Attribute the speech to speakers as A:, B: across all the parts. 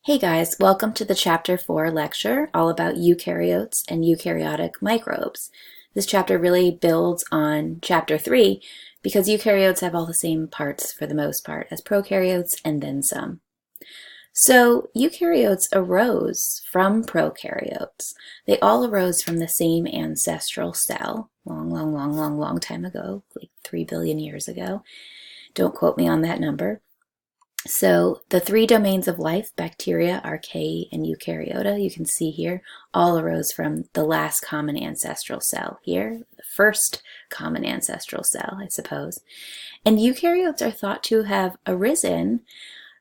A: Hey guys, welcome to the Chapter 4 lecture all about eukaryotes and eukaryotic microbes. This chapter really builds on Chapter 3 because eukaryotes have all the same parts for the most part as prokaryotes and then some. So eukaryotes arose from prokaryotes. They all arose from the same ancestral cell long time ago, like 3 billion years ago. Don't quote me on that number. So the three domains of life, bacteria, archaea, and eukaryota, you can see here, all arose from the last common ancestral cell here, the first common ancestral cell, I suppose. And eukaryotes are thought to have arisen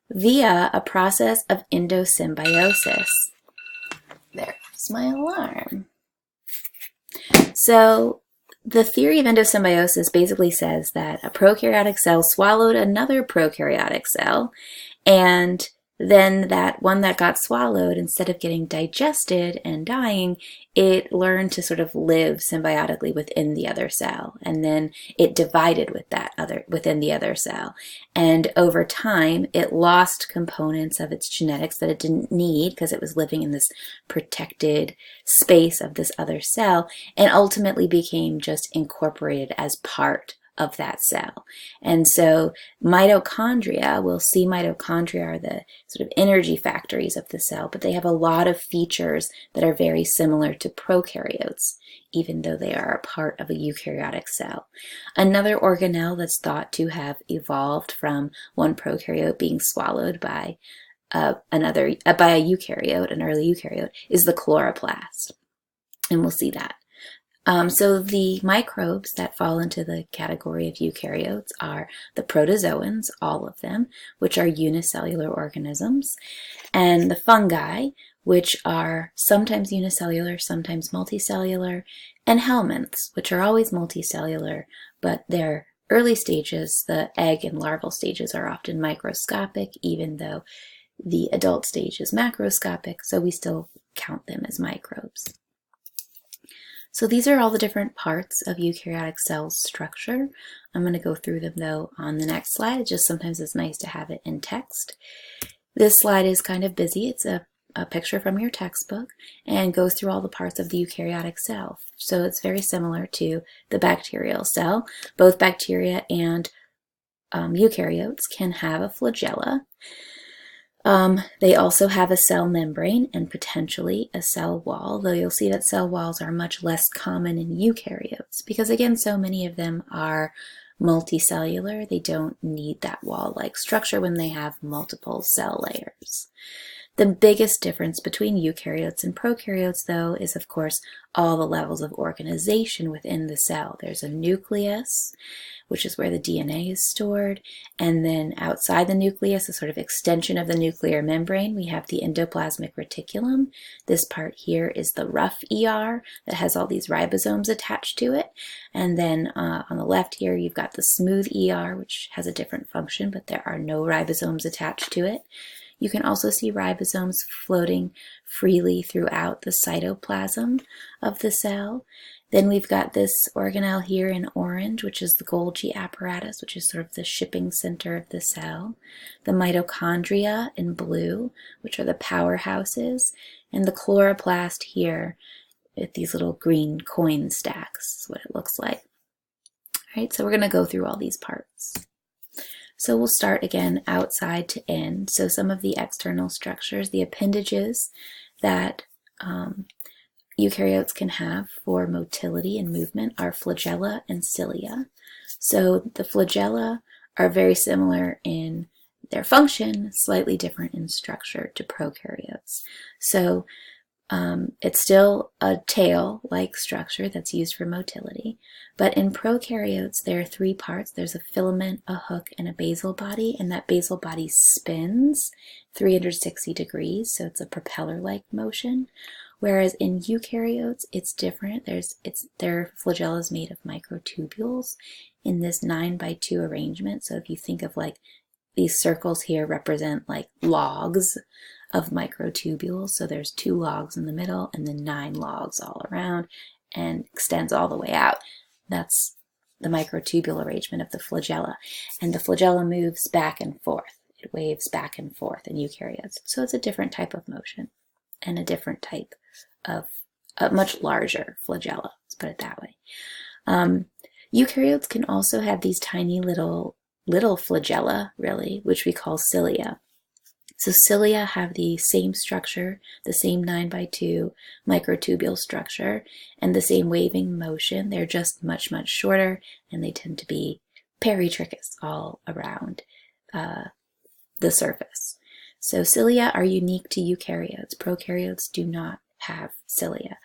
A: via a process of endosymbiosis. There's my alarm. So the theory of endosymbiosis basically says that a prokaryotic cell swallowed another prokaryotic cell, and then that one that got swallowed, instead of getting digested and dying, it learned to sort of live symbiotically within the other cell, and then it divided within the other cell. And over time, it lost components of its genetics that it didn't need because it was living in this protected space of this other cell, and ultimately became just incorporated as part of that cell. And so mitochondria, we'll see mitochondria are the sort of energy factories of the cell, but they have a lot of features that are very similar to prokaryotes, even though they are a part of a eukaryotic cell. Another organelle that's thought to have evolved from one prokaryote being swallowed by by a eukaryote, an early eukaryote, is the chloroplast. And we'll see that. So the microbes that fall into the category of eukaryotes are the protozoans, all of them, which are unicellular organisms, and the fungi, which are sometimes unicellular, sometimes multicellular, and helminths, which are always multicellular, but their early stages, the egg and larval stages, are often microscopic, even though the adult stage is macroscopic, so we still count them as microbes. So these are all the different parts of eukaryotic cell structure. I'm going to go through them though on the next slide. Just sometimes it's nice to have it in text. This slide is kind of busy. It's a picture from your textbook and goes through all the parts of the eukaryotic cell. So it's very similar to the bacterial cell. Both bacteria and eukaryotes can have a flagella. They also have a cell membrane and potentially a cell wall, though you'll see that cell walls are much less common in eukaryotes because, again, so many of them are multicellular. They don't need that wall-like structure when they have multiple cell layers. The biggest difference between eukaryotes and prokaryotes, though, is, of course, all the levels of organization within the cell. There's a nucleus, which is where the DNA is stored, and then outside the nucleus, a sort of extension of the nuclear membrane, we have the endoplasmic reticulum. This part here is the rough ER that has all these ribosomes attached to it, and then on the left here you've got the smooth ER, which has a different function, but there are no ribosomes attached to it. You can also see ribosomes floating freely throughout the cytoplasm of the cell. Then we've got this organelle here in orange, which is the Golgi apparatus, which is sort of the shipping center of the cell. The mitochondria in blue, which are the powerhouses, and the chloroplast here with these little green coin stacks is what it looks like. All right, so we're going to go through all these parts. So we'll start again outside to in. So some of the external structures, the appendages that eukaryotes can have for motility and movement are flagella and cilia. So the flagella are very similar in their function, slightly different in structure to prokaryotes. So it's still a tail-like structure that's used for motility, but in prokaryotes there are three parts. There's a filament, a hook, and a basal body, and that basal body spins 360 degrees, so it's a propeller-like motion. Whereas in eukaryotes, it's different. Their flagella is made of microtubules in this 9x2 arrangement. So if you think of like these circles here represent like logs of microtubules. So there's 2 logs in the middle and then 9 logs all around and extends all the way out. That's the microtubule arrangement of the flagella. And the flagella moves back and forth. It waves back and forth in eukaryotes. So it's a different type of motion and a different type of a much larger flagella, let's put it that way. Eukaryotes can also have these tiny little flagella, really, which we call cilia. So cilia have the same structure, the same 9x2 microtubule structure, and the same waving motion. They're just much, much shorter, and they tend to be peritrichous all around the surface. So cilia are unique to eukaryotes. Prokaryotes do not have cilia.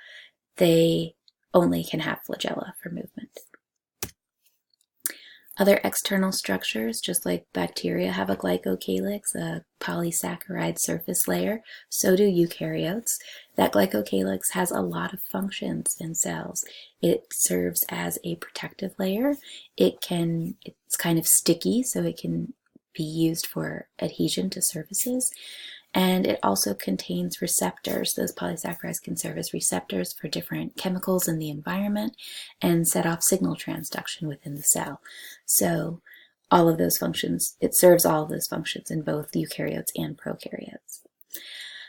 A: They only can have flagella for movement. Other external structures, just like bacteria have a glycocalyx, a polysaccharide surface layer, so do eukaryotes. That glycocalyx has a lot of functions in cells. It serves as a protective layer. It's kind of sticky, so it can be used for adhesion to surfaces. And it also contains receptors. Those polysaccharides can serve as receptors for different chemicals in the environment and set off signal transduction within the cell. So all of those functions, it serves all of those functions in both eukaryotes and prokaryotes.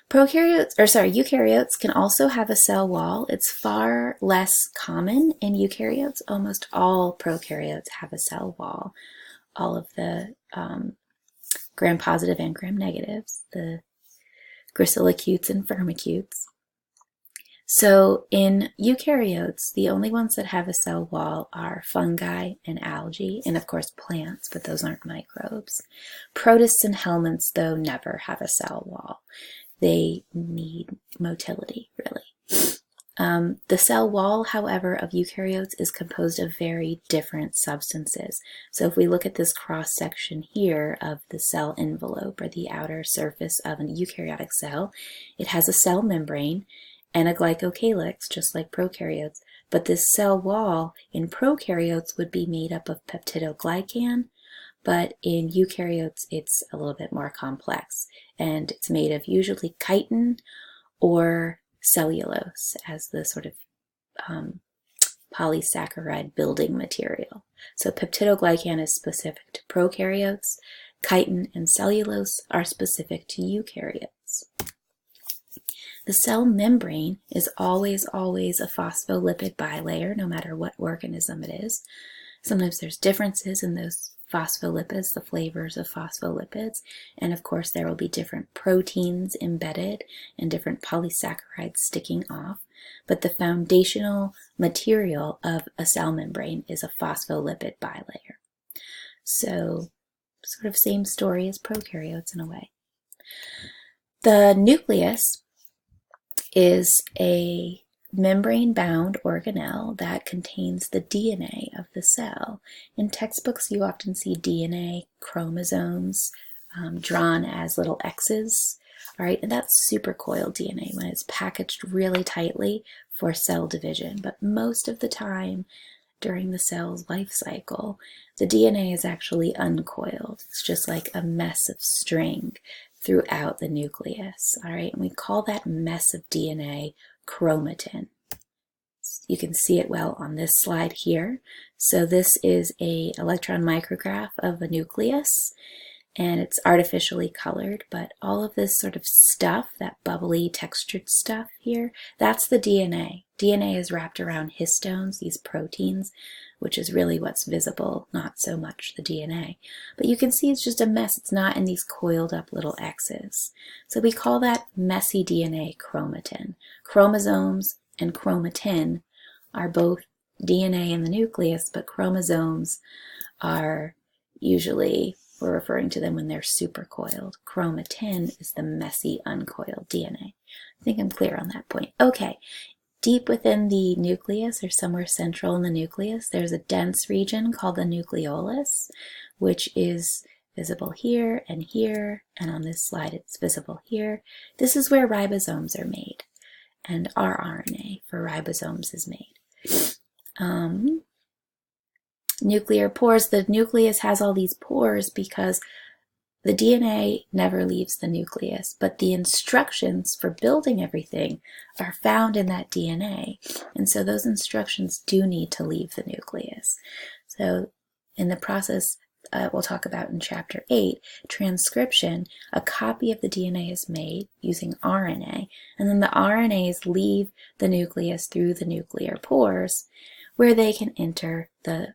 A: Eukaryotes can also have a cell wall. It's far less common in eukaryotes. Almost all prokaryotes have a cell wall. All of the gram-positive and gram-negatives, the gracilocutes and firmicutes. So in eukaryotes, the only ones that have a cell wall are fungi and algae, and of course plants, but those aren't microbes. Protists and helminths, though, never have a cell wall. They need motility, really. The cell wall, however, of eukaryotes is composed of very different substances. So if we look at this cross-section here of the cell envelope, or the outer surface of an eukaryotic cell, it has a cell membrane and a glycocalyx, just like prokaryotes, but this cell wall in prokaryotes would be made up of peptidoglycan, but in eukaryotes it's a little bit more complex, and it's made of usually chitin or cellulose as the sort of polysaccharide building material. So peptidoglycan is specific to prokaryotes, chitin and cellulose are specific to eukaryotes. The cell membrane is always a phospholipid bilayer, no matter what organism it is. Sometimes there's differences in those phospholipids, the flavors of phospholipids, and of course there will be different proteins embedded and different polysaccharides sticking off, but the foundational material of a cell membrane is a phospholipid bilayer. So sort of same story as prokaryotes in a way. The nucleus is a membrane-bound organelle that contains the DNA of the cell. In textbooks, you often see DNA chromosomes drawn as little X's, all right, and that's supercoiled DNA when it's packaged really tightly for cell division. But most of the time during the cell's life cycle, the DNA is actually uncoiled. It's just like a mess of string throughout the nucleus, all right, and we call that mess of DNA chromatin. You can see it well on this slide here. So this is an electron micrograph of a nucleus, and it's artificially colored, but all of this sort of stuff, that bubbly textured stuff here, that's the DNA. DNA is wrapped around histones, these proteins, which is really what's visible, not so much the DNA. But you can see it's just a mess. It's not in these coiled up little X's. So we call that messy DNA chromatin. Chromosomes and chromatin are both DNA in the nucleus, but chromosomes are usually, we're referring to them when they're supercoiled. Chromatin is the messy, uncoiled DNA. I think I'm clear on that point. Okay. Deep within the nucleus, or somewhere central in the nucleus, there's a dense region called the nucleolus, which is visible here, and on this slide it's visible here. This is where ribosomes are made, and rRNA for ribosomes is made. Nuclear pores, the nucleus has all these pores because the DNA never leaves the nucleus, but the instructions for building everything are found in that DNA. And so those instructions do need to leave the nucleus. So in the process we'll talk about in Chapter 8, transcription, a copy of the DNA is made using RNA, and then the RNAs leave the nucleus through the nuclear pores, where they can enter the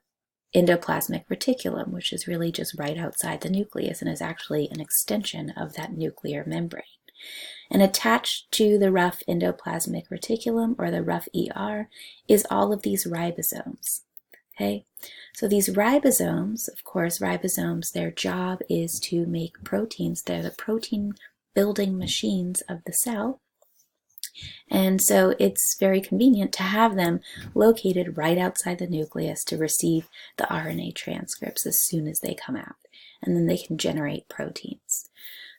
A: endoplasmic reticulum, which is really just right outside the nucleus and is actually an extension of that nuclear membrane. And attached to the rough endoplasmic reticulum, or the rough ER, is all of these ribosomes. Okay, so these ribosomes, of course, their job is to make proteins. They're the protein building machines of the cell. And so it's very convenient to have them located right outside the nucleus to receive the RNA transcripts as soon as they come out. And then they can generate proteins.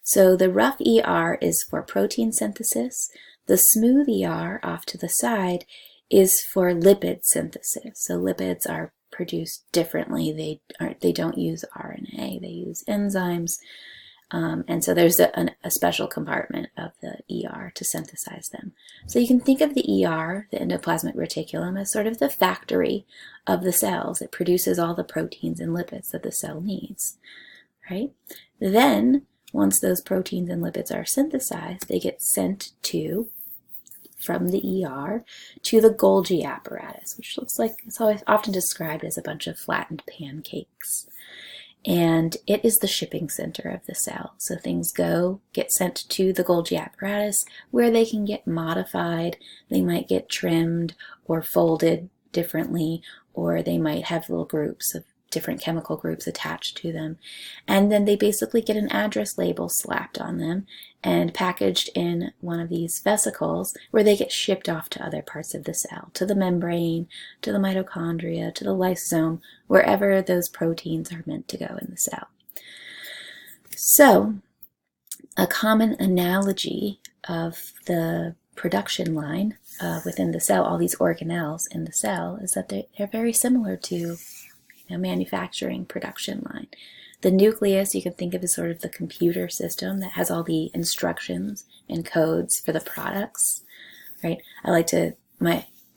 A: So the rough ER is for protein synthesis. The smooth ER off to the side is for lipid synthesis. So lipids are produced differently. They don't use RNA. They use enzymes. And so there's a special compartment of the ER to synthesize them. So you can think of the ER, the endoplasmic reticulum, as sort of the factory of the cells. It produces all the proteins and lipids that the cell needs, right? Then, once those proteins and lipids are synthesized, they get sent from the ER to the Golgi apparatus, which looks like, it's always often described as a bunch of flattened pancakes. And it is the shipping center of the cell. So things get sent to the Golgi apparatus where they can get modified. They might get trimmed or folded differently, or they might have little groups of different chemical groups attached to them. And then they basically get an address label slapped on them and packaged in one of these vesicles where they get shipped off to other parts of the cell, to the membrane, to the mitochondria, to the lysosome, wherever those proteins are meant to go in the cell. So, a common analogy of the production line within the cell, all these organelles in the cell, is that they're very similar to manufacturing production line. The nucleus you can think of as sort of the computer system that has all the instructions and codes for the products, right? I'm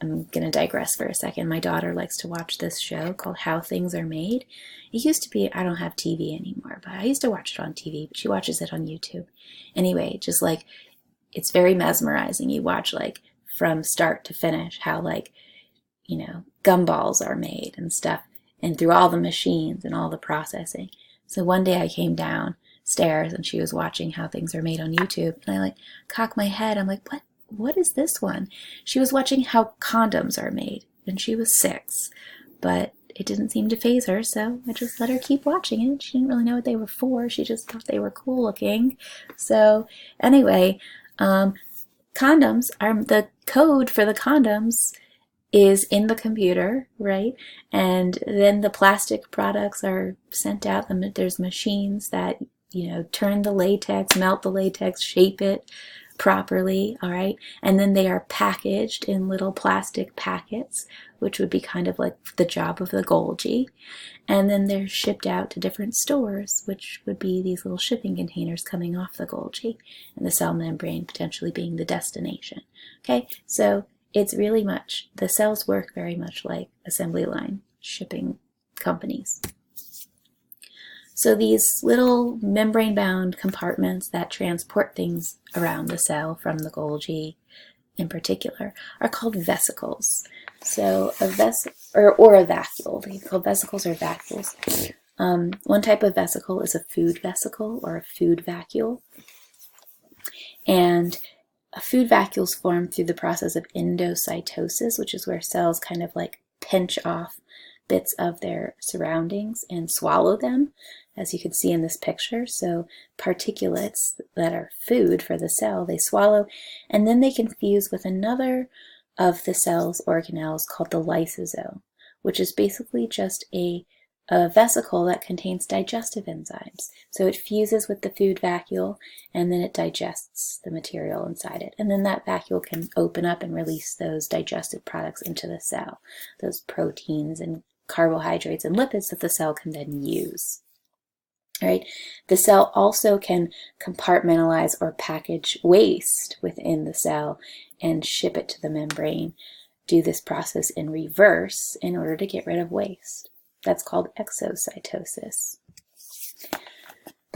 A: going to digress for a second. My daughter likes to watch this show called How Things Are Made. It used to be, I don't have TV anymore, but I used to watch it on TV, but she watches it on YouTube. Anyway, just like, it's very mesmerizing. You watch like from start to finish how gumballs are made and stuff, and through all the machines and all the processing. So one day I came downstairs and she was watching How Things Are Made on YouTube, and I cocked my head. I'm like, what is this one? She was watching how condoms are made, and she was 6, but it didn't seem to faze her, so I just let her keep watching it. She didn't really know what they were for. She just thought they were cool looking. So anyway, condoms are, the code for the condoms is in the computer, right? And then the plastic products are sent out. There's machines that, turn the latex, melt the latex, shape it properly, all right? And then they are packaged in little plastic packets, which would be kind of like the job of the Golgi. And then they're shipped out to different stores, which would be these little shipping containers coming off the Golgi, and the cell membrane potentially being the destination. Okay, so it's really much, the cells work very much like assembly line shipping companies. So these little membrane-bound compartments that transport things around the cell from the Golgi in particular are called vesicles. So a or a vacuole. They're called vesicles or vacuoles. One type of vesicle is a food vesicle or a food vacuole. And food vacuoles form through the process of endocytosis, which is where cells kind of pinch off bits of their surroundings and swallow them, as you can see in this picture. So particulates that are food for the cell, they swallow, and then they can fuse with another of the cell's organelles called the lysosome, which is basically just a vesicle that contains digestive enzymes. So it fuses with the food vacuole, and then it digests the material inside it. And then that vacuole can open up and release those digested products into the cell, those proteins and carbohydrates and lipids that the cell can then use. All right. The cell also can compartmentalize or package waste within the cell and ship it to the membrane. Do this process in reverse in order to get rid of waste. That's called exocytosis.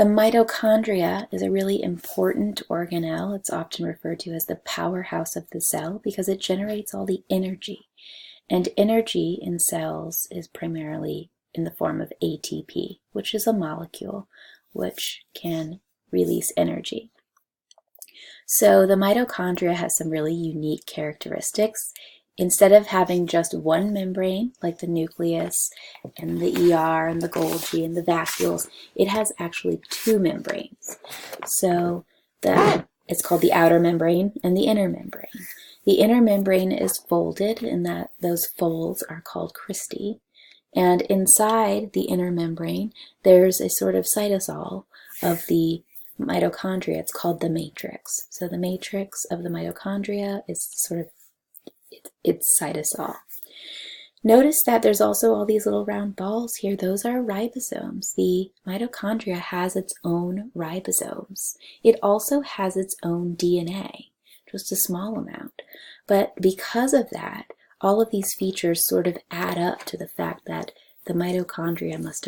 A: The mitochondria is a really important organelle. It's often referred to as the powerhouse of the cell because it generates all the energy. And energy in cells is primarily in the form of ATP, which is a molecule which can release energy. So the mitochondria has some really unique characteristics. Instead of having just one membrane, like the nucleus and the ER and the Golgi and the vacuoles, it has actually two membranes. So it's called the outer membrane and the inner membrane. The inner membrane is folded, and those folds are called cristae. And inside the inner membrane, there's a sort of cytosol of the mitochondria. It's called the matrix. So the matrix of the mitochondria is sort of its cytosol. Notice that there's also all these little round balls here. Those are ribosomes. The mitochondria has its own ribosomes. It also has its own DNA, just a small amount. But because of that, all of these features sort of add up to the fact that the mitochondria must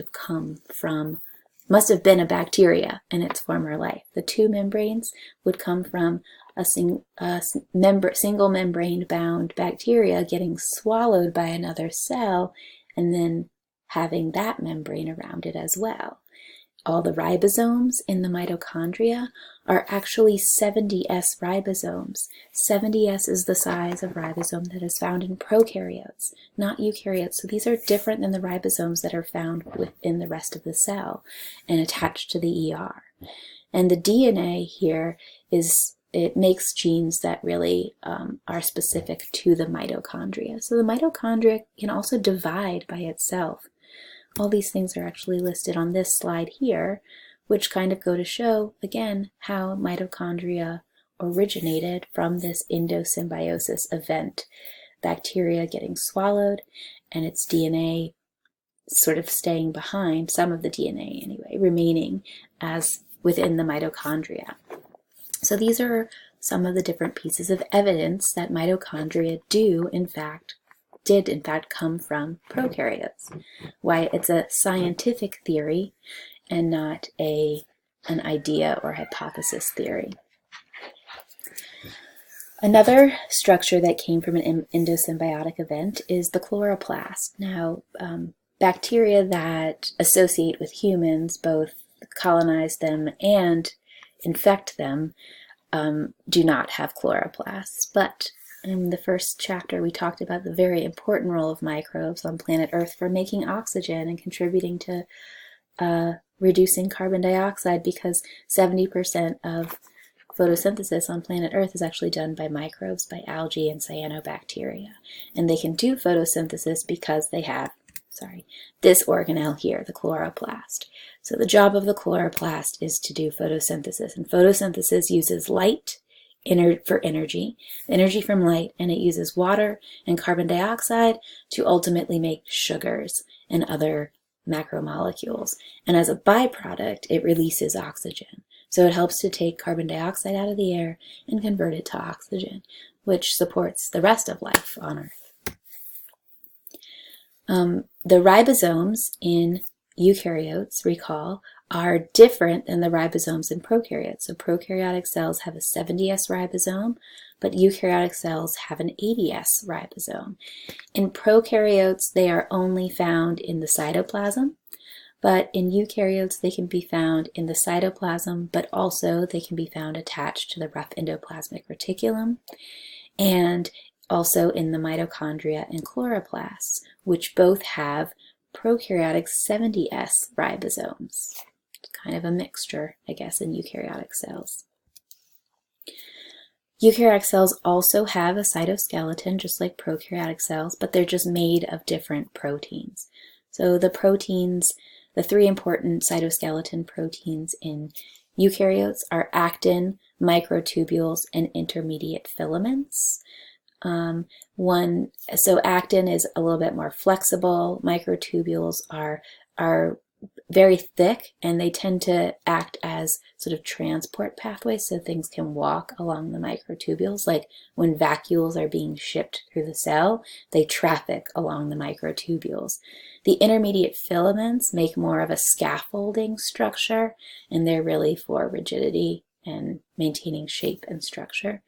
A: have been a bacteria in its former life. The two membranes would come from a single membrane bound bacteria getting swallowed by another cell and then having that membrane around it as well. All the ribosomes in the mitochondria are actually 70S ribosomes. 70S is the size of ribosome that is found in prokaryotes, not eukaryotes. So these are different than the ribosomes that are found within the rest of the cell and attached to the ER. And the DNA here it makes genes that really are specific to the mitochondria. So the mitochondria can also divide by itself. All these things are actually listed on this slide here, which kind of go to show, again, how mitochondria originated from this endosymbiosis event. Bacteria getting swallowed and its DNA sort of staying behind, some of the DNA anyway, remaining as within the mitochondria. So these are some of the different pieces of evidence that mitochondria did in fact come from prokaryotes. Why it's a scientific theory and not an idea or hypothesis theory. Another structure that came from an endosymbiotic event is the chloroplast. Now, bacteria that associate with humans, both colonize them and infect them, do not have chloroplasts. But in the first chapter, we talked about the very important role of microbes on planet Earth for making oxygen and contributing to reducing carbon dioxide, because 70% of photosynthesis on planet Earth is actually done by microbes, by algae and cyanobacteria. And they can do photosynthesis because they have, this organelle here, the chloroplast. So the job of the chloroplast is to do photosynthesis. And photosynthesis uses light for energy from light, and it uses water and carbon dioxide to ultimately make sugars and other macromolecules. And as a byproduct, it releases oxygen. So it helps to take carbon dioxide out of the air and convert it to oxygen, which supports the rest of life on Earth. The ribosomes in eukaryotes, recall, are different than the ribosomes in prokaryotes. So prokaryotic cells have a 70S ribosome, but eukaryotic cells have an 80S ribosome. In prokaryotes, they are only found in the cytoplasm, but in eukaryotes, they can be found in the cytoplasm, but also they can be found attached to the rough endoplasmic reticulum, and also in the mitochondria and chloroplasts, which both have prokaryotic 70S ribosomes. It's kind of a mixture, I guess, in eukaryotic cells. Eukaryotic cells also have a cytoskeleton, just like prokaryotic cells, but they're just made of different proteins. So the proteins, the three important cytoskeleton proteins in eukaryotes are actin, microtubules, and intermediate filaments. So actin is a little bit more flexible. Microtubules are very thick, and they tend to act as sort of transport pathways so things can walk along the microtubules. Like when vacuoles are being shipped through the cell, they traffic along the microtubules. The intermediate filaments make more of a scaffolding structure, and they're really for rigidity and maintaining shape and structure.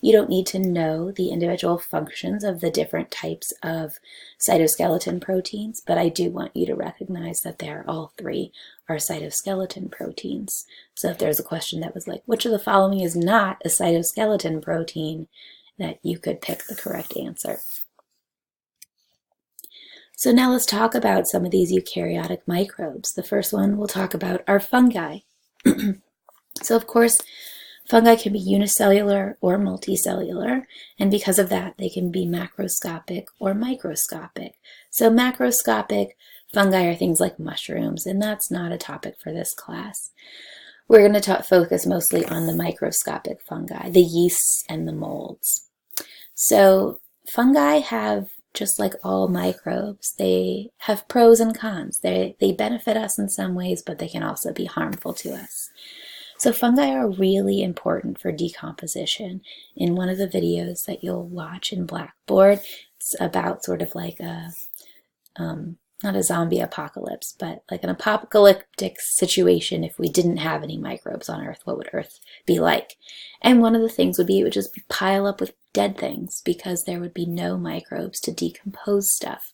A: You don't need to know the individual functions of the different types of cytoskeleton proteins, but I do want you to recognize that they're all three are cytoskeleton proteins. So if there's a question that was like, which of the following is not a cytoskeleton protein, that you could pick the correct answer. So now let's talk about some of these eukaryotic microbes. The first one we'll talk about are fungi. So of course, fungi can be unicellular or multicellular, and because of that, they can be macroscopic or microscopic. So macroscopic fungi are things like mushrooms, and that's not a topic for this class. We're going to focus mostly on the microscopic fungi, the yeasts and the molds. So fungi have, just like all microbes, they have pros and cons. They benefit us in some ways, but they can also be harmful to us. So fungi are really important for decomposition. In one of the videos that you'll watch in Blackboard, it's about sort of like a, not a zombie apocalypse, but like an apocalyptic situation. If we didn't have any microbes on Earth, what would Earth be like? And one of the things would be, it would just pile up with dead things because there would be no microbes to decompose stuff.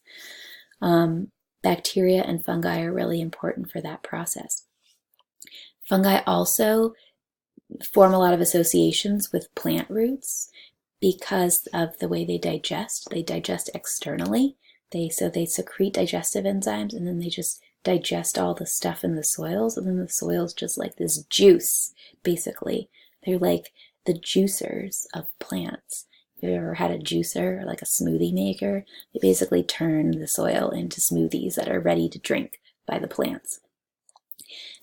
A: Bacteria and fungi are really important for that process. Fungi also form a lot of associations with plant roots because of the way they digest. They digest externally. So they secrete digestive enzymes, and then they just digest all the stuff in the soils, and then the soil's just like this juice, basically. They're like the juicers of plants. If you've ever had a juicer, or like a smoothie maker, they basically turn the soil into smoothies that are ready to drink by the plants.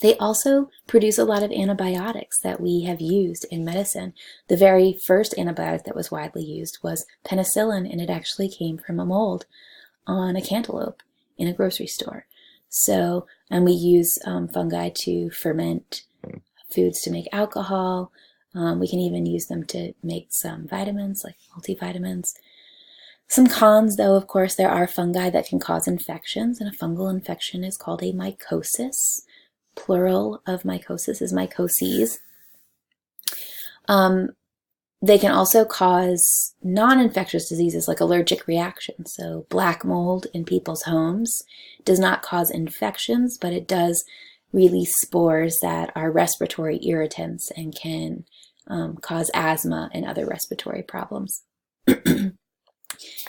A: They also produce a lot of antibiotics that we have used in medicine. The very first antibiotic that was widely used was penicillin, and it actually came from a mold on a cantaloupe in a grocery store. So, and we use fungi to ferment foods to make alcohol. We can even use them to make some vitamins, like multivitamins. Some cons, though, of course, there are fungi that can cause infections, and a fungal infection is called a mycosis. Plural of mycosis is mycoses. They can also cause non-infectious diseases like allergic reactions. So black mold in people's homes does not cause infections, but it does release spores that are respiratory irritants and can cause asthma and other respiratory problems.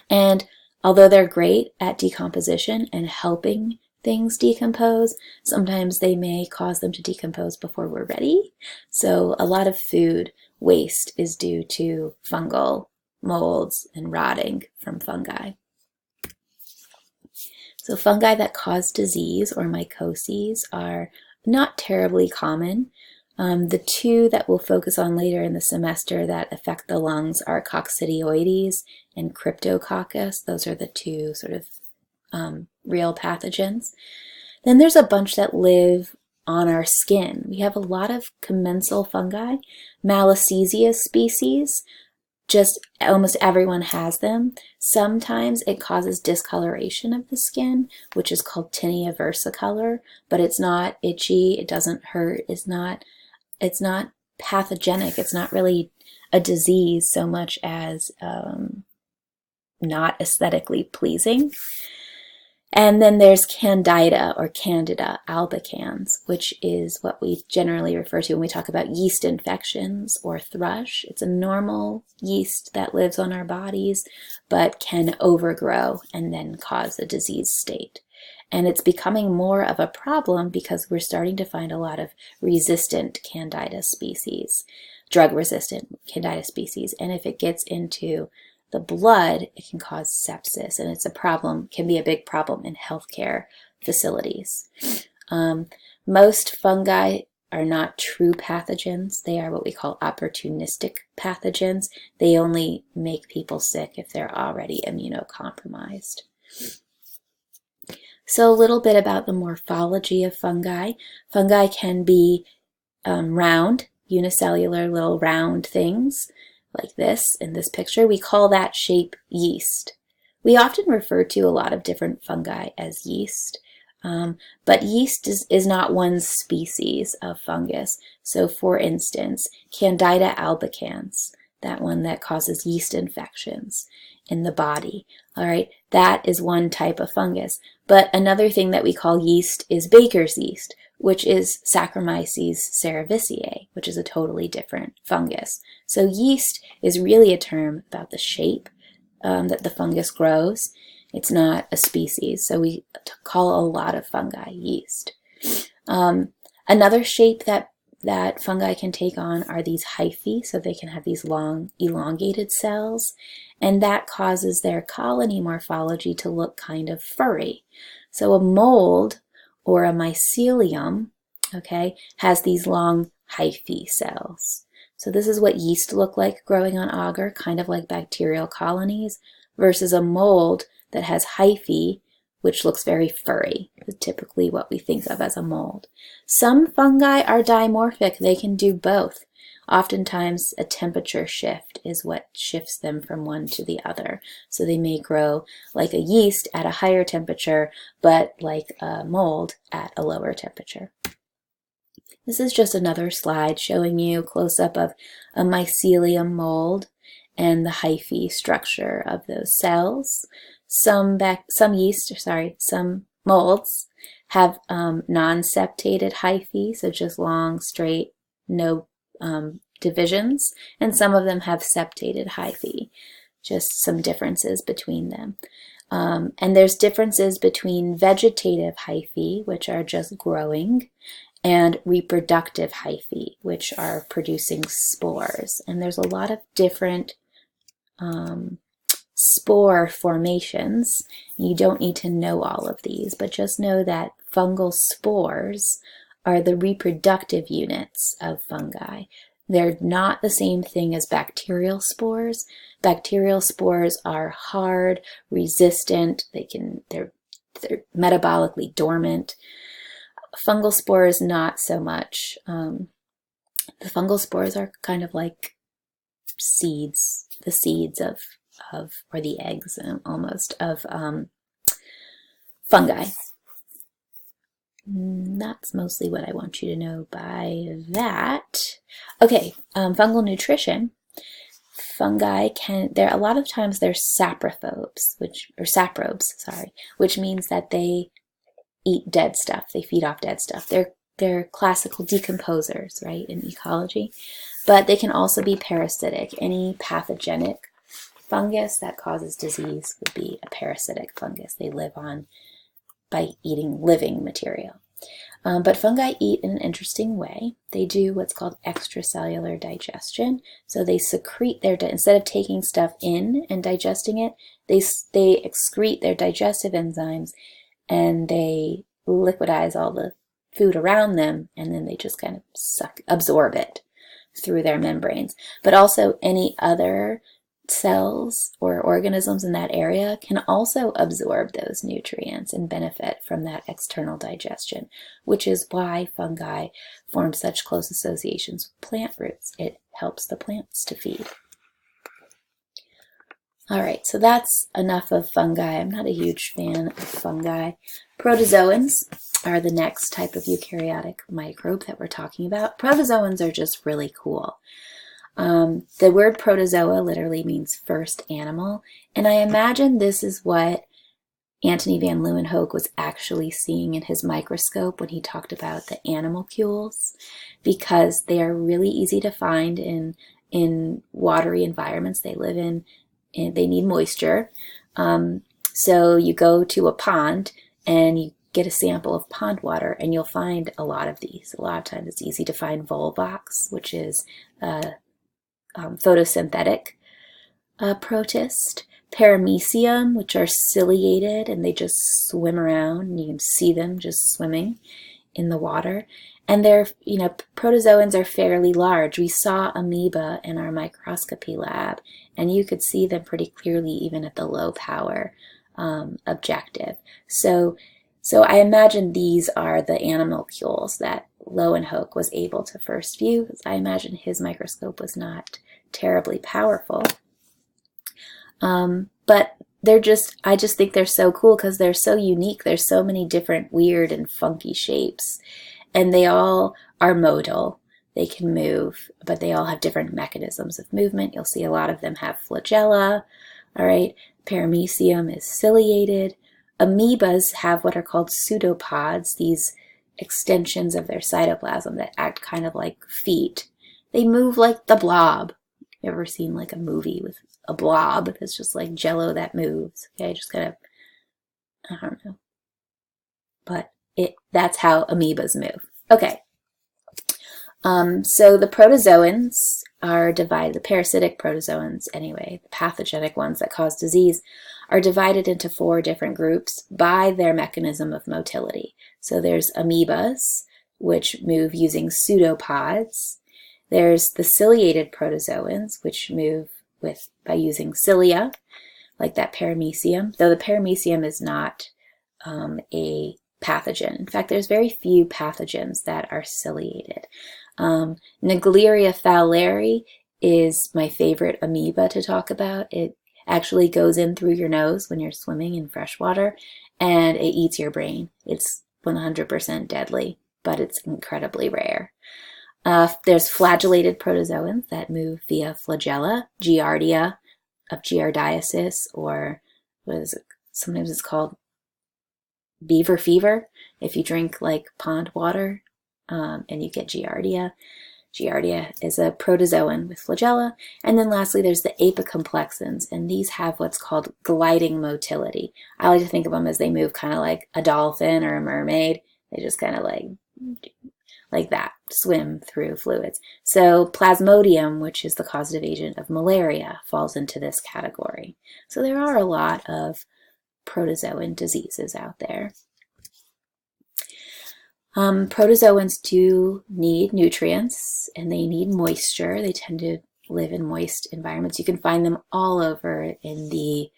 A: And although they're great at decomposition and helping things decompose, sometimes they may cause them to decompose before we're ready. So a lot of food waste is due to fungal molds and rotting from fungi. So fungi that cause disease or mycoses are not terribly common. The two that we'll focus on later in the semester that affect the lungs are Coccidioides and Cryptococcus. Those are the two sort of real pathogens. Then there's a bunch that live on our skin. We have a lot of commensal fungi, Malassezia species. Just almost everyone has them. Sometimes it causes discoloration of the skin, which is called tinea versicolor, but it's not itchy, it doesn't hurt, it's not pathogenic, it's not really a disease so much as not aesthetically pleasing. And then there's Candida or Candida albicans, which is what we generally refer to when we talk about yeast infections or thrush. It's a normal yeast that lives on our bodies, but can overgrow and then cause a disease state. And it's becoming more of a problem because we're starting to find a lot of resistant Candida species, drug-resistant Candida species. And if it gets into the blood, it can cause sepsis, and it's a problem, can be a big problem in healthcare facilities. Most fungi are not true pathogens. They are what we call opportunistic pathogens. They only make people sick if they're already immunocompromised. So a little bit about the morphology of fungi. Fungi can be round, unicellular little round things like this in this picture. We call that shape yeast. We often refer to a lot of different fungi as yeast, but yeast is not one species of fungus. So for instance, Candida albicans, that one that causes yeast infections in the body, all right, that is one type of fungus. But another thing that we call yeast is baker's yeast, which is Saccharomyces cerevisiae, which is a totally different fungus. So yeast is really a term about the shape that the fungus grows. It's not a species, so we call a lot of fungi yeast. Another shape that fungi can take on are these hyphae, so they can have these long elongated cells, and that causes their colony morphology to look kind of furry. So a mold or a mycelium, okay, has these long hyphae cells. So this is what yeast look like growing on agar, kind of like bacterial colonies, versus a mold that has hyphae, which looks very furry, typically what we think of as a mold. Some fungi are dimorphic. They can do both. Oftentimes, a temperature shift is what shifts them from one to the other. So they may grow like a yeast at a higher temperature, but like a mold at a lower temperature. This is just another slide showing you a close-up of a mycelium mold and the hyphae structure of those cells. Some molds have non-septated hyphae, so just long, straight, no divisions, and some of them have septated hyphae, just some differences between them. And there's differences between vegetative hyphae, which are just growing, and reproductive hyphae, which are producing spores. And there's a lot of different spore formations. You don't need to know all of these, but just know that fungal spores are the reproductive units of fungi. They're not the same thing as bacterial spores. Bacterial spores are hard, resistant, they're metabolically dormant. Fungal spores, not so much. The fungal spores are kind of like seeds, the seeds of or the eggs almost of fungi. That's mostly what I want you to know by that. Okay, fungal nutrition. Fungi a lot of times they're saprobes, which means that they eat dead stuff. They feed off dead stuff. They're classical decomposers, right, in ecology. But they can also be parasitic. Any pathogenic fungus that causes disease would be a parasitic fungus. They live on by eating living material. But fungi eat in an interesting way. They do what's called extracellular digestion. So they secrete instead of taking stuff in and digesting it, they excrete their digestive enzymes and they liquidize all the food around them, and then they just kind of absorb it through their membranes. But also any other cells or organisms in that area can also absorb those nutrients and benefit from that external digestion, which is why fungi form such close associations with plant roots. It helps the plants to feed. All right, so that's enough of fungi. I'm not a huge fan of fungi. Protozoans are the next type of eukaryotic microbe that we're talking about. Protozoans are just really cool. The word protozoa literally means first animal, and I imagine this is what Antony van Leeuwenhoek was actually seeing in his microscope when he talked about the animalcules, because they are really easy to find in watery environments they live in, and they need moisture. So you go to a pond and you get a sample of pond water and you'll find a lot of these. A lot of times it's easy to find Volvox, which is photosynthetic protist, paramecium, which are ciliated and they just swim around and you can see them just swimming in the water. And protozoans are fairly large. We saw amoeba in our microscopy lab and you could see them pretty clearly even at the low power objective. So So I imagine these are the animalcules that Lowenhoek was able to first view, because I imagine his microscope was not terribly powerful. But I just think they're so cool because they're so unique. There's so many different weird and funky shapes, and they all are modal. They can move, but they all have different mechanisms of movement. You'll see a lot of them have flagella. All right, paramecium is ciliated. Amoebas have what are called pseudopods, these extensions of their cytoplasm that act kind of like feet. They move like the Blob. You ever seen like a movie with a blob that's just like jello that moves? Okay, just kind of, I don't know. But that's how amoebas move. Okay. So the protozoans are divided, the parasitic protozoans anyway, the pathogenic ones that cause disease, are divided into 4 different groups by their mechanism of motility. So there's amoebas, which move using pseudopods. There's the ciliated protozoans, which move by using cilia, like that paramecium, though the paramecium is not a pathogen. In fact, there's very few pathogens that are ciliated. Naegleria fowleri is my favorite amoeba to talk about. It actually goes in through your nose when you're swimming in fresh water, and it eats your brain. It's 100% deadly, but it's incredibly rare. There's flagellated protozoans that move via flagella, giardia of giardiasis, or what is it? Sometimes it's called beaver fever if you drink like pond water and you get giardia. Giardia is a protozoan with flagella. And then lastly, there's the apicomplexans, and these have what's called gliding motility. I like to think of them as they move kind of like a dolphin or a mermaid. They just kind of like that, swim through fluids. So Plasmodium, which is the causative agent of malaria, falls into this category. So there are a lot of protozoan diseases out there. Protozoans do need nutrients, and they need moisture. They tend to live in moist environments. You can find them all over in the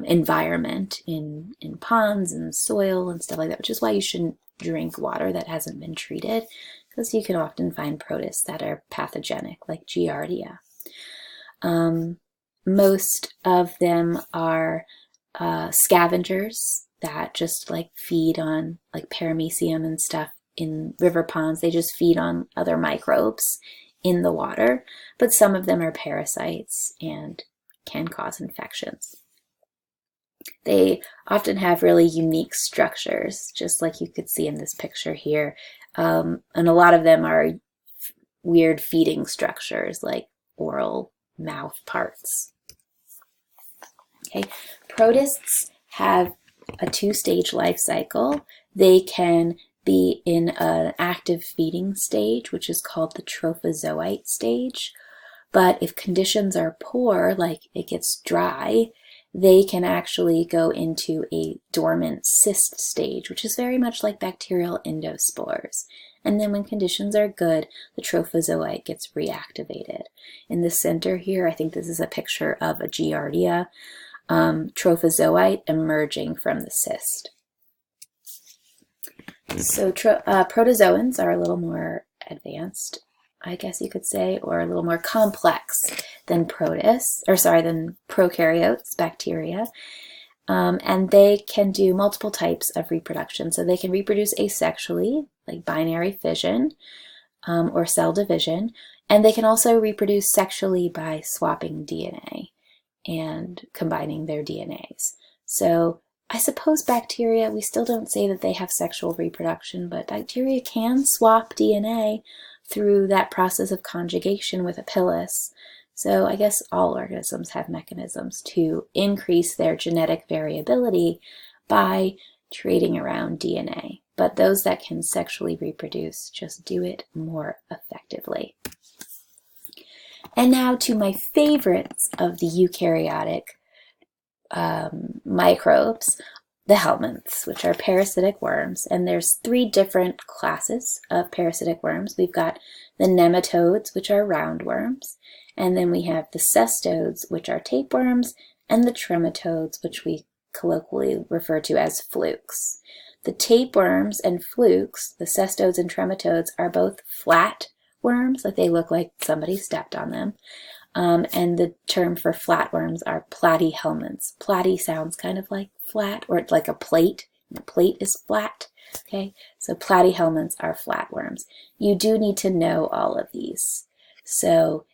A: environment, in ponds and soil and stuff like that, which is why you shouldn't drink water that hasn't been treated, because you can often find protists that are pathogenic, like giardia. Most of them are scavengers that just like feed on like paramecium and stuff in river ponds. They just feed on other microbes in the water, but some of them are parasites and can cause infections. They often have really unique structures, just like you could see in this picture here. And a lot of them are weird feeding structures, like oral mouth parts. Okay, protists have a 2-stage life cycle. They can be in an active feeding stage, which is called the trophozoite stage. But if conditions are poor, like it gets dry, they can actually go into a dormant cyst stage, which is very much like bacterial endospores. And then when conditions are good, the trophozoite gets reactivated. In the center here, I think this is a picture of a giardia trophozoite emerging from the cyst. So protozoans are a little more advanced, I guess you could say, or a little more complex than prokaryotes, bacteria. And they can do multiple types of reproduction. So they can reproduce asexually, like binary fission or cell division. And they can also reproduce sexually by swapping DNA and combining their DNAs. So I suppose bacteria, we still don't say that they have sexual reproduction, but bacteria can swap DNA through that process of conjugation with a pilus. So I guess all organisms have mechanisms to increase their genetic variability by trading around DNA. But those that can sexually reproduce just do it more effectively. And now to my favorites of the eukaryotic microbes, the helminths, which are parasitic worms. And there's 3 different classes of parasitic worms. We've got the nematodes, which are roundworms, and then we have the cestodes, which are tapeworms, and the trematodes, which we colloquially refer to as flukes. The tapeworms and flukes, the cestodes and trematodes, are both flat worms, like they look like somebody stepped on them. And the term for flatworms are platyhelminths. Platy sounds kind of like flat, or like a plate. And a plate is flat. Okay, so platyhelminths are flatworms. You do need to know all of these. So,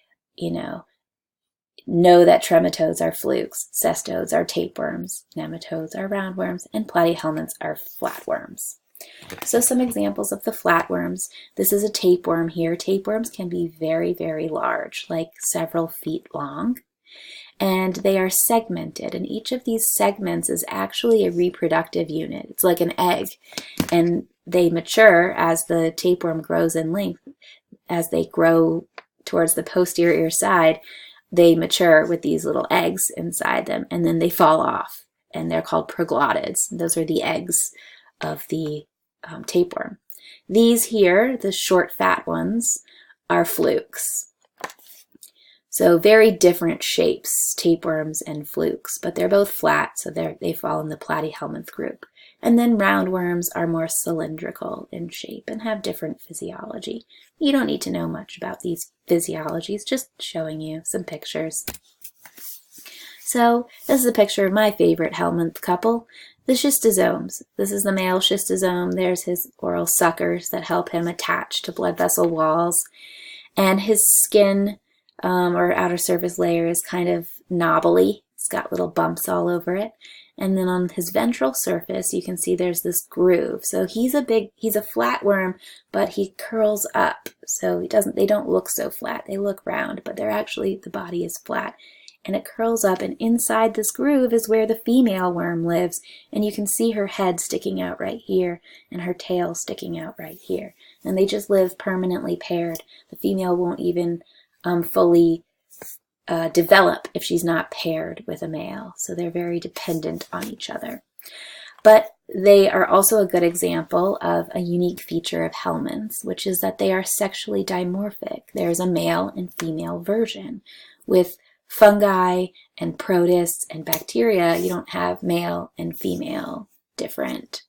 A: know that trematodes are flukes, cestodes are tapeworms, nematodes are roundworms, and platyhelminths are flatworms. So some examples of the flatworms. This is a tapeworm here. Tapeworms can be very, very large, like several feet long. And they are segmented, and each of these segments is actually a reproductive unit. It's like an egg, and they mature as the tapeworm grows in length. As they grow towards the posterior side, they mature with these little eggs inside them, and then they fall off, and they're called proglottids. Those are the eggs of the tapeworm. These here, the short fat ones, are flukes. So very different shapes, tapeworms and flukes, but they're both flat, so they fall in the platyhelminth group. And then roundworms are more cylindrical in shape and have different physiology. You don't need to know much about these physiologies, just showing you some pictures. So this is a picture of my favorite helminth couple, the schistosomes. This is the male schistosome. There's his oral suckers that help him attach to blood vessel walls. And his skin or outer surface layer is kind of knobbly. It's got little bumps all over it. And then on his ventral surface, you can see there's this groove. So he's a flatworm, but he curls up. So they don't look so flat. They look round, but the body is flat. And it curls up, and inside this groove is where the female worm lives. And you can see her head sticking out right here, and her tail sticking out right here. And they just live permanently paired. The female won't even fully develop if she's not paired with a male. So they're very dependent on each other. But they are also a good example of a unique feature of helminths, which is that they are sexually dimorphic. There's a male and female version. With fungi and protists and bacteria, you don't have male and female different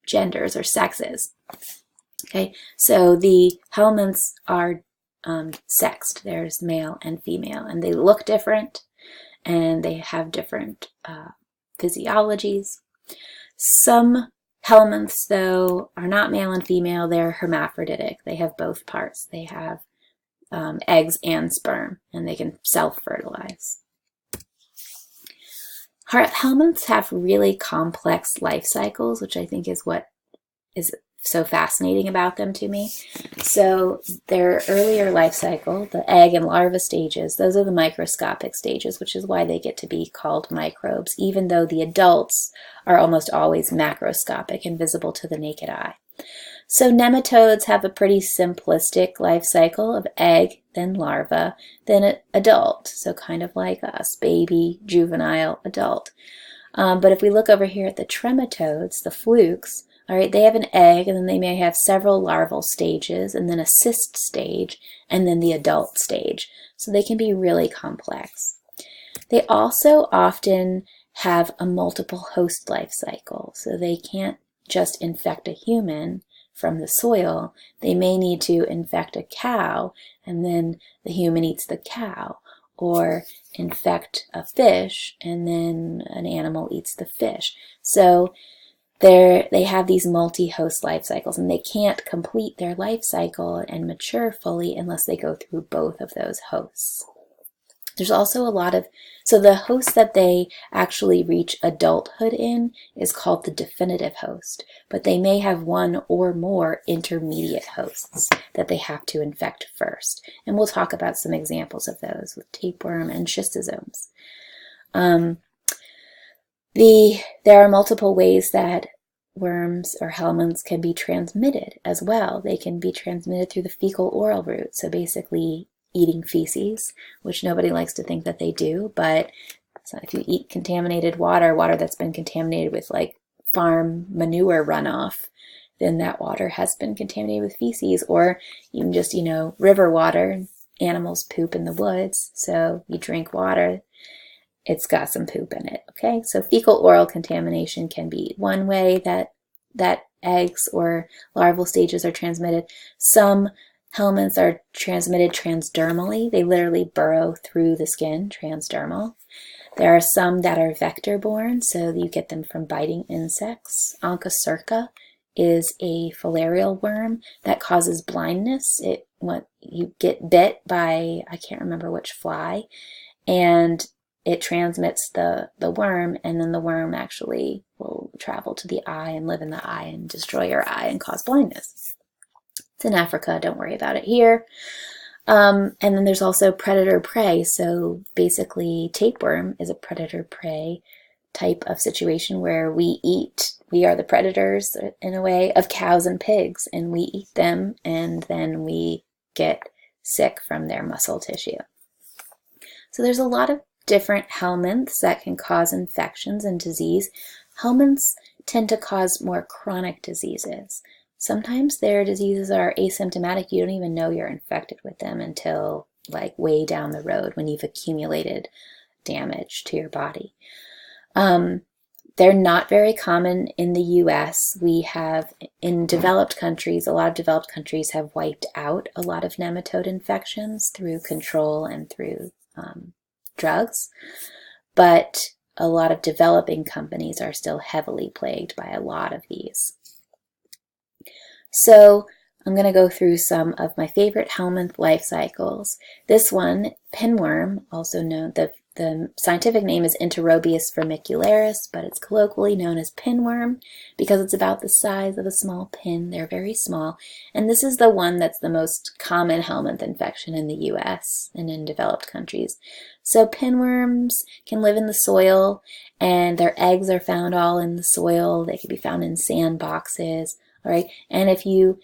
A: genders or sexes. Okay, so the helminths are sexed. There's male and female, and they look different, and they have different physiologies. Some helminths, though, are not male and female. They're hermaphroditic. They have both parts. They have eggs and sperm, and they can self-fertilize. Helminths have really complex life cycles, which I think is what is so fascinating about them to me. So their earlier life cycle, the egg and larva stages, those are the microscopic stages, which is why they get to be called microbes, even though the adults are almost always macroscopic and visible to the naked eye. So nematodes have a pretty simplistic life cycle of egg, then larva, then adult. So kind of like us, baby, juvenile, adult. But if we look over here at the trematodes, the flukes, all right, they have an egg, and then they may have several larval stages, and then a cyst stage, and then the adult stage. So they can be really complex. They also often have a multiple host life cycle. So they can't just infect a human from the soil. They may need to infect a cow, and then the human eats the cow, or infect a fish, and then an animal eats the fish. So they have these multi-host life cycles, and they can't complete their life cycle and mature fully unless they go through both of those hosts. There's also so the host that they actually reach adulthood in is called the definitive host, but they may have one or more intermediate hosts that they have to infect first. And we'll talk about some examples of those with tapeworm and schistosomes. There are multiple ways that worms or helminths can be transmitted as well. They can be transmitted through the fecal-oral route, so basically eating feces, which nobody likes to think that they do, but so if you eat contaminated water that's been contaminated with like farm manure runoff, then that water has been contaminated with feces. Or even just, river water, animals poop in the woods, so you drink water it's got some poop in it, okay? So fecal oral contamination can be one way that eggs or larval stages are transmitted. Some helminths are transmitted transdermally. They literally burrow through the skin, transdermal. There are some that are vector-borne, so you get them from biting insects. Onchocerca is a filarial worm that causes blindness. You get bit by, I can't remember which fly, and it transmits the worm, and then the worm actually will travel to the eye and live in the eye and destroy your eye and cause blindness. It's in Africa, don't worry about it here. And then there's also predator-prey. So basically, tapeworm is a predator-prey type of situation where we are the predators in a way of cows and pigs, and we eat them, and then we get sick from their muscle tissue. So there's a lot of different helminths that can cause infections and disease. Helminths tend to cause more chronic diseases. Sometimes their diseases are asymptomatic. You don't even know you're infected with them until like way down the road when you've accumulated damage to your body. They're not very common in the US. We have, in developed countries, a lot of developed countries have wiped out a lot of nematode infections through control and through drugs. But a lot of developing countries are still heavily plagued by a lot of these. So I'm going to go through some of my favorite helminth life cycles. This one, pinworm, also known, the scientific name is Enterobius vermicularis, but it's colloquially known as pinworm because it's about the size of a small pin. They're very small. And this is the one that's the most common helminth infection in the US and in developed countries. So pinworms can live in the soil, and their eggs are found all in the soil. They can be found in sandboxes. All right, and if you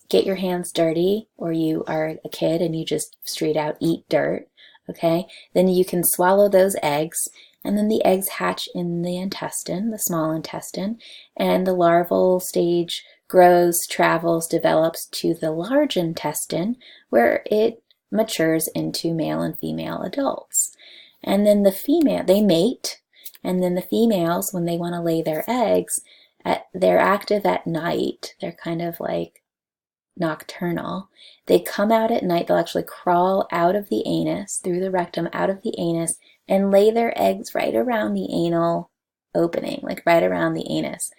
A: get your hands dirty, or you are a kid and you just straight out eat dirt, okay, then you can swallow those eggs, and then the eggs hatch in the intestine, the small intestine, and the larval stage grows, travels, develops to the large intestine, where it matures into male and female adults. And then they mate, and then the females, when they want to lay their eggs, they're active at night. They're kind of like nocturnal. They come out at night. They'll actually crawl out of the anus, through the rectum, out of the anus, and lay their eggs right around the anal opening, like right around the anus.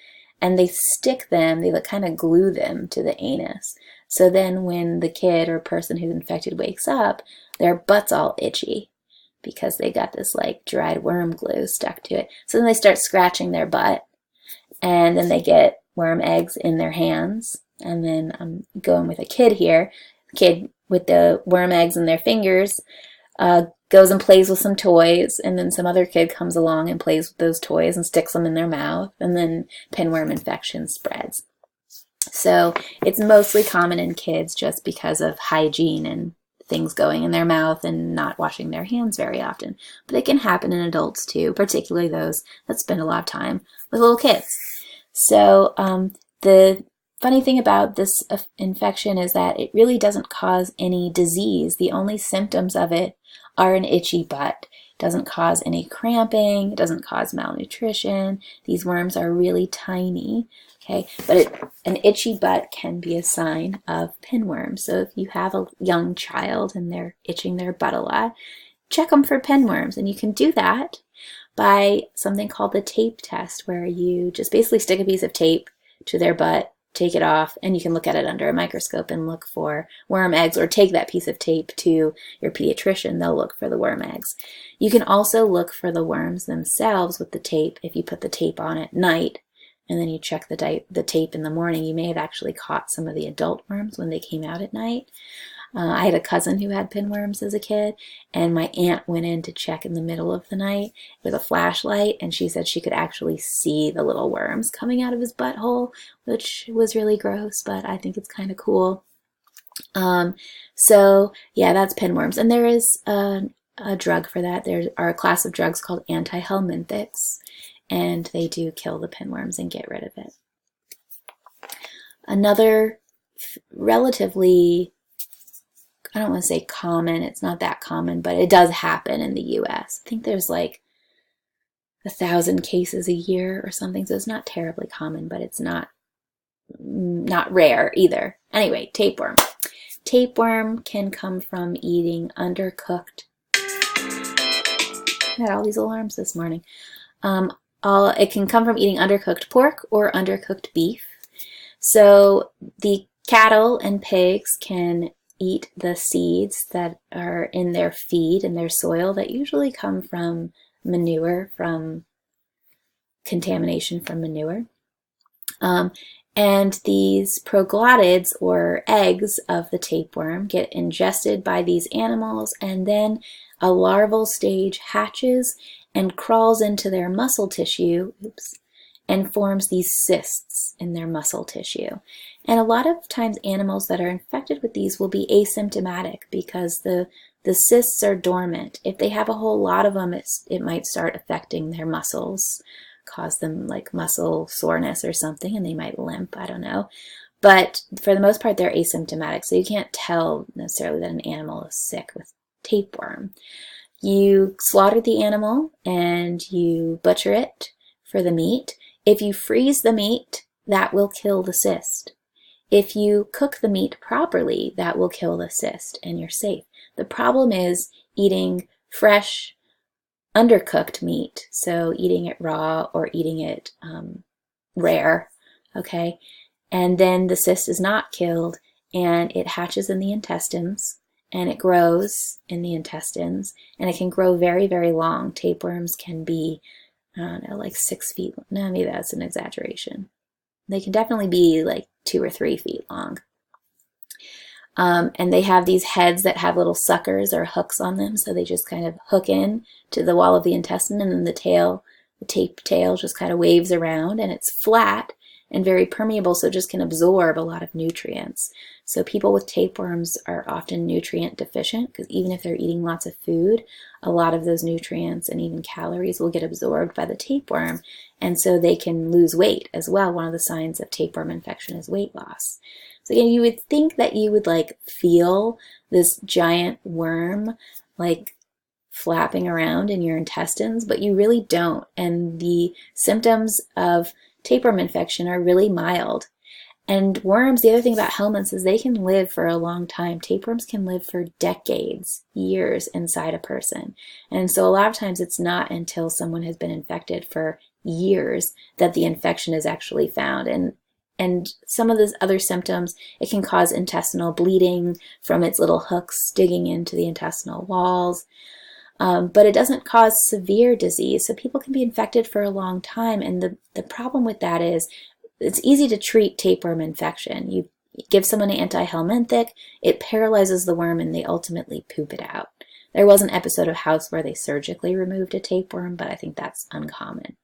A: And they stick them, they kind of glue them to the anus. So then when the kid or person who's infected wakes up, their butt's all itchy because they got this like dried worm glue stuck to it. So then they start scratching their butt, and then they get worm eggs in their hands. And then I'm going with a kid here. The kid with the worm eggs in their fingers goes and plays with some toys, and then some other kid comes along and plays with those toys and sticks them in their mouth, and then pinworm infection spreads. So it's mostly common in kids just because of hygiene and things going in their mouth and not washing their hands very often. But it can happen in adults too, particularly those that spend a lot of time with little kids. So the funny thing about this infection is that it really doesn't cause any disease. The only symptoms of it are an itchy butt. It doesn't cause any cramping. It doesn't cause malnutrition. These worms are really tiny. Okay, but an itchy butt can be a sign of pinworms. So if you have a young child and they're itching their butt a lot, check them for pinworms. And you can do that by something called the tape test, where you just basically stick a piece of tape to their butt, take it off, and you can look at it under a microscope and look for worm eggs, or take that piece of tape to your pediatrician. They'll look for the worm eggs. You can also look for the worms themselves with the tape. If you put the tape on at night and then you check the tape in the morning, you may have actually caught some of the adult worms when they came out at night. I had a cousin who had pinworms as a kid, and my aunt went in to check in the middle of the night with a flashlight, and she said she could actually see the little worms coming out of his butthole, which was really gross, but I think it's kind of cool. So yeah, that's pinworms. And there is a drug for that. There are a class of drugs called anti-helminthics, and they do kill the pinworms and get rid of it. Another relatively, I don't want to say common, it's not that common, but it does happen in the US. I think there's like 1,000 cases a year or something, so it's not terribly common, but it's not rare either. Anyway, tapeworm. Tapeworm can come from eating undercooked. I had all these alarms this morning. It can come from eating undercooked pork or undercooked beef. So the cattle and pigs can eat the seeds that are in their feed, in their soil, that usually come from manure, from contamination from manure. And these proglottids, or eggs of the tapeworm, get ingested by these animals, and then a larval stage hatches and crawls into their muscle tissue, and forms these cysts in their muscle tissue. And a lot of times animals that are infected with these will be asymptomatic because the cysts are dormant. If they have a whole lot of them, it might start affecting their muscles, cause them like muscle soreness or something, and they might limp, I don't know. But for the most part, they're asymptomatic, so you can't tell necessarily that an animal is sick with tapeworm. You slaughter the animal and you butcher it for the meat. If you freeze the meat, that will kill the cyst. If you cook the meat properly, that will kill the cyst and you're safe. The problem is eating fresh, undercooked meat, so eating it raw or eating it rare, okay? And then the cyst is not killed and it hatches in the intestines and it grows in the intestines and it can grow very, very long. Tapeworms can be, I don't know, like 6 feet. No, maybe that's an exaggeration. They can definitely be like 2 or 3 feet long. And they have these heads that have little suckers or hooks on them, so they just kind of hook in to the wall of the intestine, and then the tape tail just kind of waves around, and it's flat and very permeable, so it just can absorb a lot of nutrients. So people with tapeworms are often nutrient deficient because even if they're eating lots of food, a lot of those nutrients and even calories will get absorbed by the tapeworm, and so they can lose weight as well. One of the signs of tapeworm infection is weight loss. So again, you would think that you would like feel this giant worm like flapping around in your intestines, but you really don't. And the symptoms of tapeworm infection are really mild. And worms, the other thing about helminths is they can live for a long time. Tapeworms can live for decades, years inside a person. And so a lot of times it's not until someone has been infected for years that the infection is actually found. And some of those other symptoms, it can cause intestinal bleeding from its little hooks digging into the intestinal walls. But it doesn't cause severe disease. So people can be infected for a long time. And the problem with that is it's easy to treat tapeworm infection. You give someone an anti-helminthic, it paralyzes the worm, and they ultimately poop it out. There was an episode of House where they surgically removed a tapeworm, but I think that's uncommon.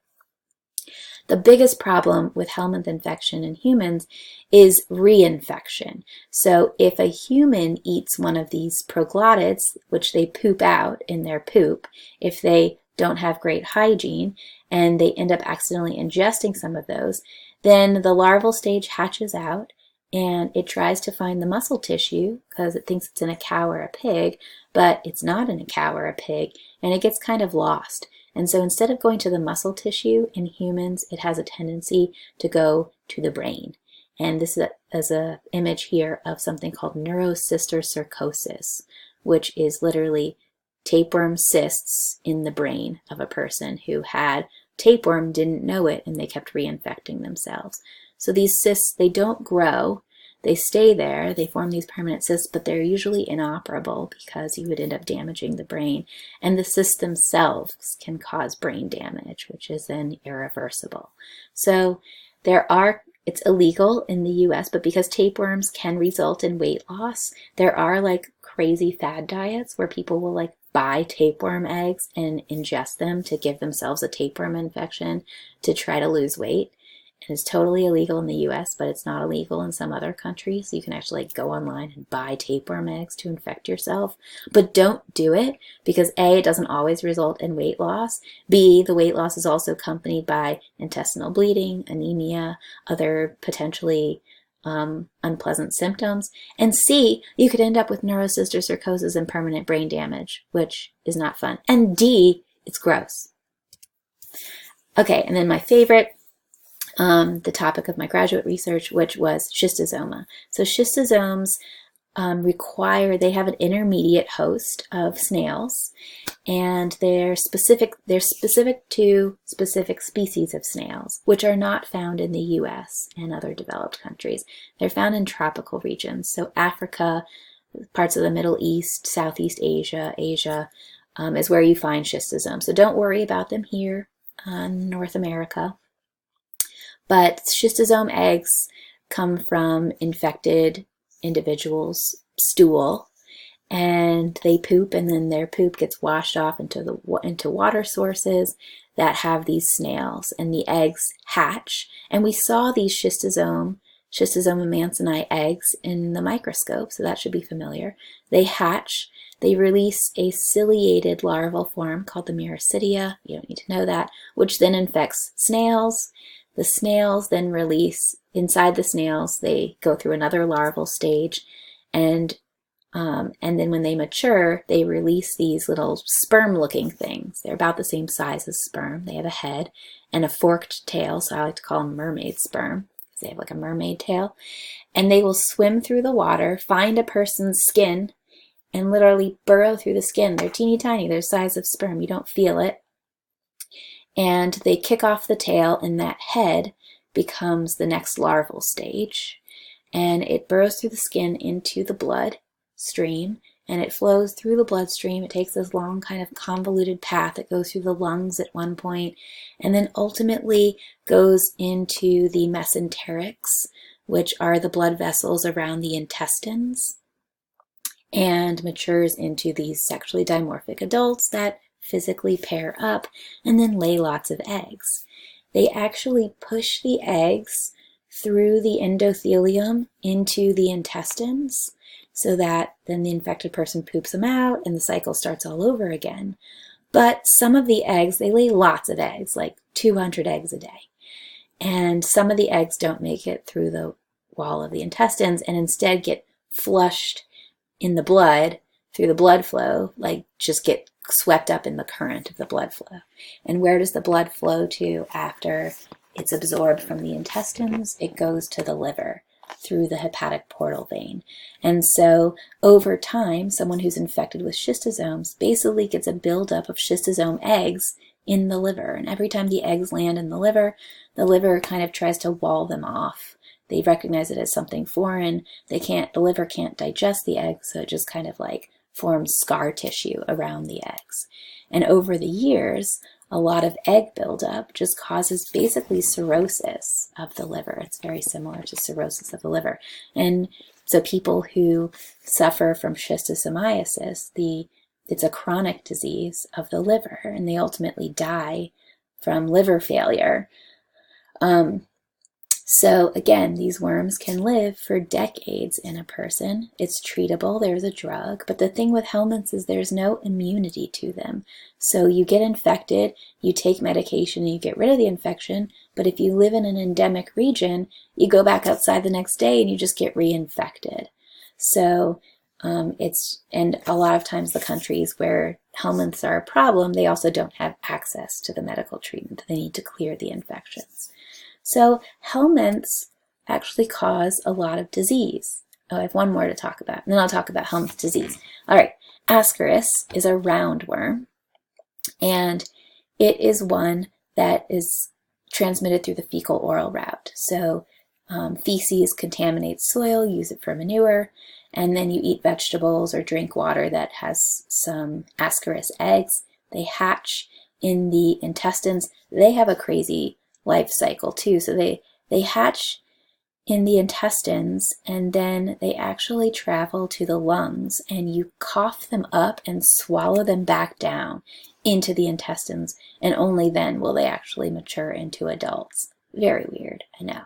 A: The biggest problem with helminth infection in humans is reinfection. So if a human eats one of these proglottids, which they poop out in their poop, if they don't have great hygiene and they end up accidentally ingesting some of those, then the larval stage hatches out and it tries to find the muscle tissue because it thinks it's in a cow or a pig, but it's not in a cow or a pig, and it gets kind of lost. And so instead of going to the muscle tissue in humans, it has a tendency to go to the brain. And this is an image here of something called neurocystocercosis, which is literally tapeworm cysts in the brain of a person who had tapeworm, didn't know it, and they kept reinfecting themselves. So these cysts, they don't grow. They stay there, they form these permanent cysts, but they're usually inoperable because you would end up damaging the brain. And the cysts themselves can cause brain damage, which is then irreversible. So it's illegal in the US, but because tapeworms can result in weight loss, there are like crazy fad diets where people will like buy tapeworm eggs and ingest them to give themselves a tapeworm infection to try to lose weight. And it's totally illegal in the US, but it's not illegal in some other countries. So you can actually go online and buy tapeworm eggs to infect yourself. But don't do it because A, it doesn't always result in weight loss. B, the weight loss is also accompanied by intestinal bleeding, anemia, other potentially unpleasant symptoms. And C, you could end up with neurocystocercosis and permanent brain damage, which is not fun. And D, it's gross. Okay, and then my favorite, the topic of my graduate research, which was schistosoma. So schistosomes they have an intermediate host of snails, and they're specific to specific species of snails, which are not found in the US and other developed countries. They're found in tropical regions, so Africa, parts of the Middle East, Southeast Asia, is where you find schistosomes. So don't worry about them here in North America. But schistosome eggs come from infected individuals' stool, and they poop, and then their poop gets washed off into water sources that have these snails, and the eggs hatch. And we saw these Schistosoma mansoni eggs in the microscope, so that should be familiar. They hatch. They release a ciliated larval form called the Miracidia. You don't need to know that, which then infects snails. The snails then release, inside the snails, they go through another larval stage, and then when they mature, they release these little sperm-looking things. They're about the same size as sperm. They have a head and a forked tail, so I like to call them mermaid sperm, because they have like a mermaid tail. And they will swim through the water, find a person's skin, and literally burrow through the skin. They're teeny tiny. They're the size of sperm. You don't feel it. And they kick off the tail, and that head becomes the next larval stage. And it burrows through the skin into the blood stream, and it flows through the bloodstream. It takes this long kind of convoluted path. It goes through the lungs at one point, and then ultimately goes into the mesenterics, which are the blood vessels around the intestines, and matures into these sexually dimorphic adults that physically pair up and then lay lots of eggs. They actually push the eggs through the endothelium into the intestines, so that then the infected person poops them out and the cycle starts all over again. But some of the eggs, they lay lots of eggs, like 200 eggs a day. And some of the eggs don't make it through the wall of the intestines and instead get flushed in the blood through the blood flow, like just get swept up in the current of the blood flow. And where does the blood flow to after it's absorbed from the intestines? It goes to the liver through the hepatic portal vein. And so over time, someone who's infected with schistosomes basically gets a buildup of schistosome eggs in the liver. And every time the eggs land in the liver kind of tries to wall them off. They recognize it as something foreign. The liver can't digest the eggs, so it just kind of like forms scar tissue around the eggs. And over the years, a lot of egg buildup just causes basically cirrhosis of the liver. It's very similar to cirrhosis of the liver. And so people who suffer from schistosomiasis, it's a chronic disease of the liver, and they ultimately die from liver failure. So again, these worms can live for decades in a person. It's treatable, there's a drug, but the thing with helminths is there's no immunity to them. So you get infected, you take medication, and you get rid of the infection, but if you live in an endemic region, you go back outside the next day and you just get reinfected. So and a lot of times the countries where helminths are a problem, they also don't have access to the medical treatment. They need to clear the infections. So helminths actually cause a lot of disease. Oh, I have one more to talk about, and then I'll talk about helminth disease. All right, Ascaris is a roundworm, and it is one that is transmitted through the fecal-oral route. So feces contaminates soil, use it for manure, and then you eat vegetables or drink water that has some Ascaris eggs. They hatch in the intestines. They have a crazy life cycle too. So they hatch in the intestines, and then they actually travel to the lungs, and you cough them up and swallow them back down into the intestines, and only then will they actually mature into adults. Very weird, I know.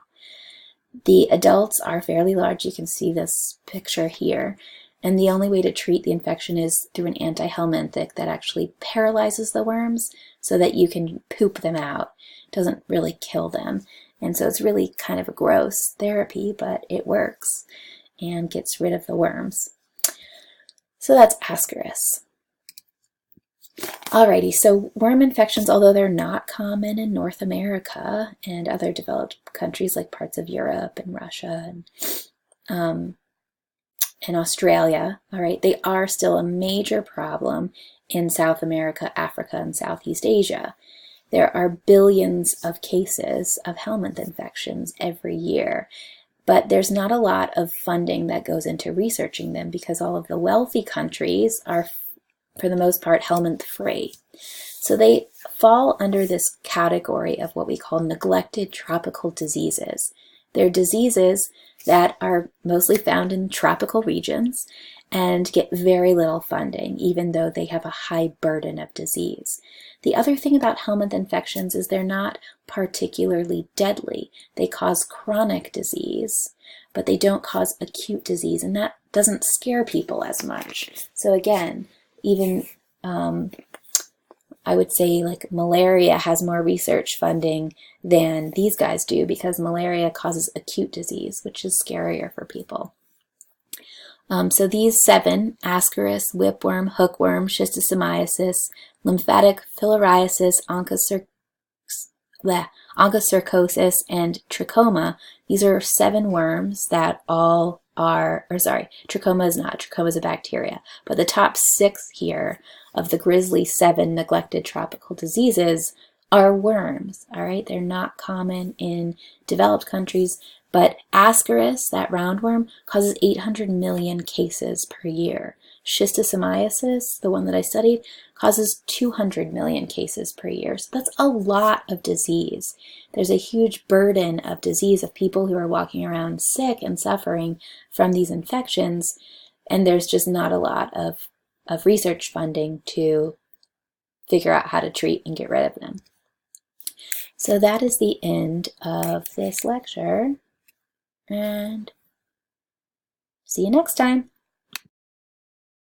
A: The adults are fairly large. You can see this picture here. And the only way to treat the infection is through an anti-helminthic that actually paralyzes the worms so that you can poop them out. It doesn't really kill them. And so it's really kind of a gross therapy, but it works and gets rid of the worms. So that's Ascaris. Alrighty, so worm infections, although they're not common in North America and other developed countries like parts of Europe and Russia and Australia, all right, they are still a major problem in South America, Africa, and Southeast Asia. There are billions of cases of helminth infections every year, but there's not a lot of funding that goes into researching them because all of the wealthy countries are, for the most part, helminth free. So they fall under this category of what we call neglected tropical diseases. They're diseases that are mostly found in tropical regions and get very little funding, even though they have a high burden of disease. The other thing about helminth infections is they're not particularly deadly. They cause chronic disease, but they don't cause acute disease, and that doesn't scare people as much. So again, even I would say like malaria has more research funding than these guys do because malaria causes acute disease, which is scarier for people. So these 7, Ascaris, whipworm, hookworm, schistosomiasis, lymphatic filariasis, onchocercosis, and trichoma, these are 7 worms that all are, or sorry, trichoma is not, trichoma is a bacteria, but the top 6 here of the grisly 7 neglected tropical diseases are worms, all right? They're not common in developed countries, but Ascaris, that roundworm, causes 800 million cases per year. Schistosomiasis, the one that I studied, causes 200 million cases per year. So that's a lot of disease. There's a huge burden of disease of people who are walking around sick and suffering from these infections, and there's just not a lot of research funding to figure out how to treat and get rid of them. So that is the end of this lecture, and see you next time.